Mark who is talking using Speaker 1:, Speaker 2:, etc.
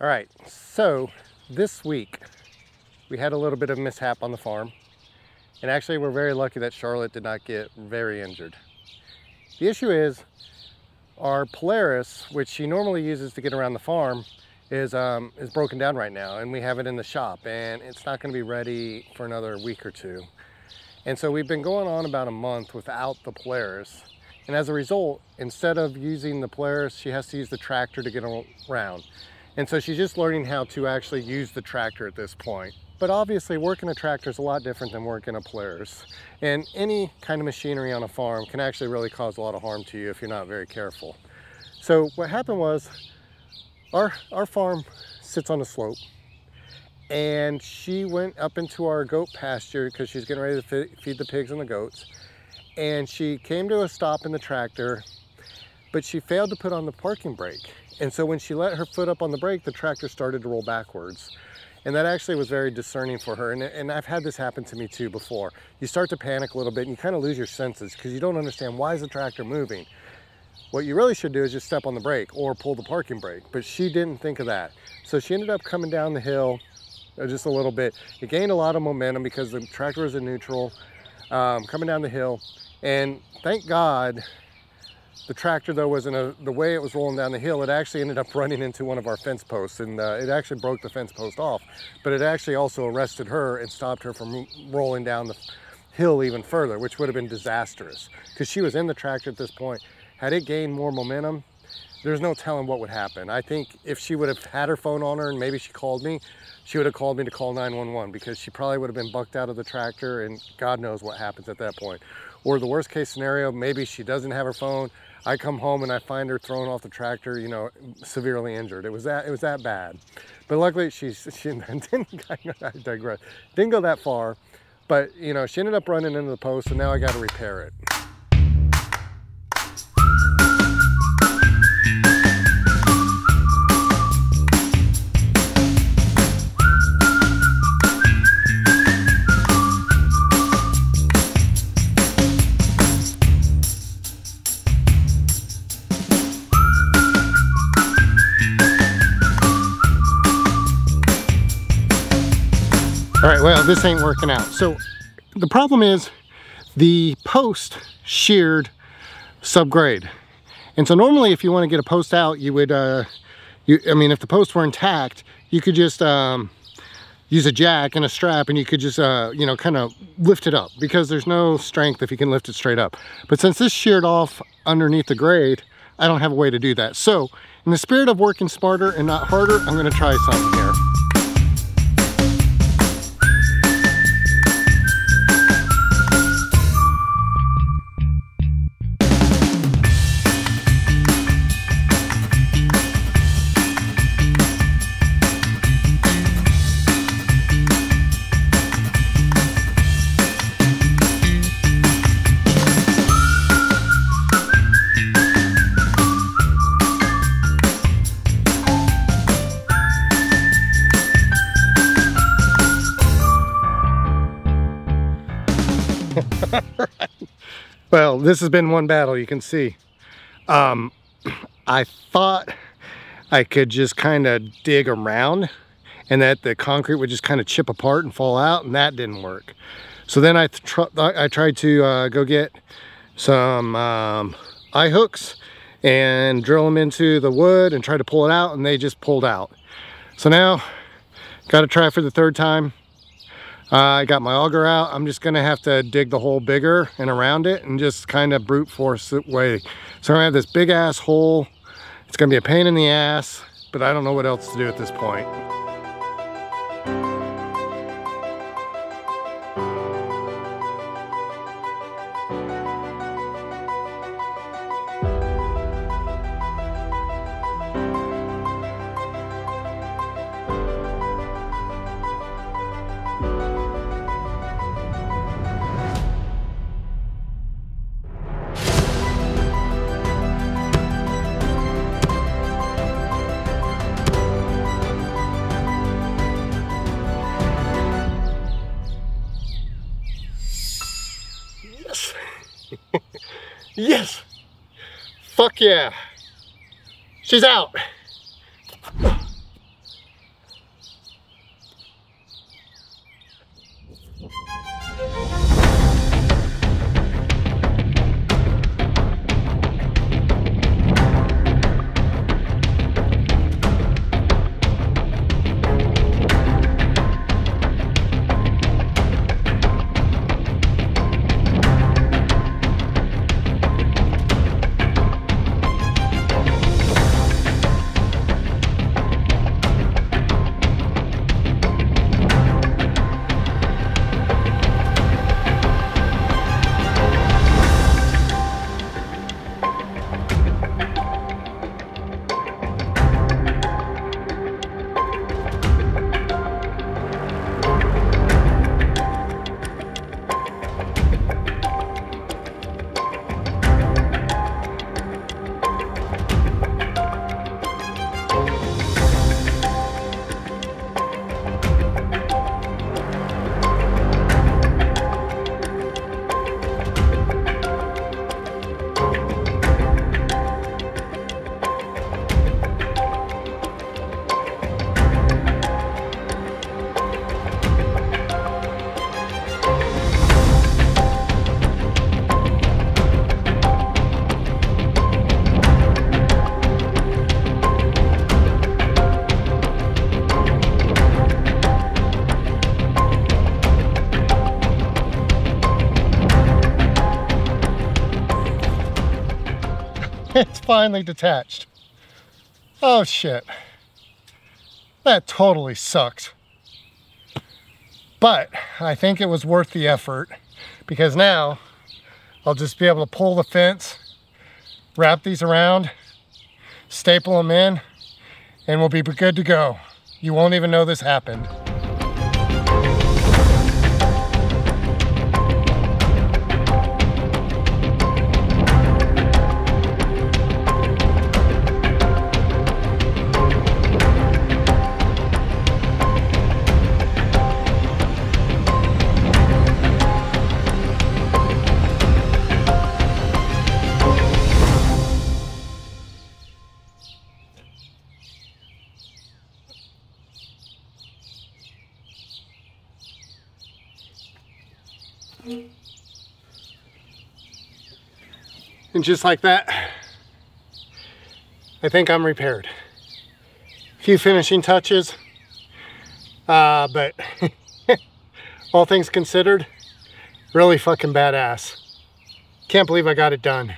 Speaker 1: All right, so this week we had a little bit of mishap on the farm, and actually we're very lucky that Charlotte did not get very injured. The issue is our Polaris, which she normally uses to get around the farm, is broken down right now, and we have it in the shop, and it's not going to be ready for another week or two. And so we've been going on about a month without the Polaris, and as a result, instead of using the Polaris, she has to use the tractor to get around. And so she's just learning how to actually use the tractor at this point. But obviously working a tractor is a lot different than working a Polaris. And any kind of machinery on a farm can actually really cause a lot of harm to you if you're not very careful. So what happened was our farm sits on a slope, and she went up into our goat pasture because she's getting ready to feed the pigs and the goats. And she came to a stop in the tractor, but she failed to put on the parking brake. And so when she let her foot up on the brake, the tractor started to roll backwards. And that actually was very discerning for her. And I've had this happen to me too before. You start to panic a little bit and you kind of lose your senses because you don't understand, why is the tractor moving? What you really should do is just step on the brake or pull the parking brake. But she didn't think of that. So she ended up coming down the hill just a little bit. It gained a lot of momentum because the tractor was in neutral, coming down the hill. And thank God, the tractor though wasn't the way it was rolling down the hill. It actually ended up running into one of our fence posts, and it actually broke the fence post off. But it actually also arrested her and stopped her from rolling down the hill even further, which would have been disastrous because she was in the tractor at this point. Had it gained more momentum, there's no telling what would happen. I think if she would have had her phone on her and maybe she called me, she would have called me to call 911 because she probably would have been bucked out of the tractor, and God knows what happens at that point. Or the worst case scenario, maybe she doesn't have her phone. I come home and I find her thrown off the tractor, you know, severely injured. It was that bad. But luckily she I digress, didn't go that far, but you know, she ended up running into the post, and now I got to repair it. All right, well, this ain't working out. So the problem is the post sheared subgrade. And so normally if you want to get a post out, you would, I mean, if the posts were intact, you could just use a jack and a strap, and you could just, you know, kind of lift it up, because there's no strength if you can lift it straight up. But since this sheared off underneath the grade, I don't have a way to do that. So in the spirit of working smarter and not harder, I'm going to try something here. Well, this has been one battle, you can see. I thought I could just kind of dig around and that the concrete would just kind of chip apart and fall out, and that didn't work. So then I tried to go get some eye hooks and drill them into the wood and try to pull it out, and they just pulled out. So now, got to try for the third time. I got my auger out. I'm just gonna have to dig the hole bigger and around it and just kind of brute force it away. So I'm gonna have this big ass hole. It's gonna be a pain in the ass, but I don't know what else to do at this point. Yes! Fuck yeah! She's out! finally detached. Oh shit. That totally sucked. But I think it was worth the effort, because now I'll just be able to pull the fence, wrap these around, staple them in, and we'll be good to go. You won't even know this happened. And just like that, I think I'm repaired. A few finishing touches, but all things considered, really fucking badass. Can't believe I got it done.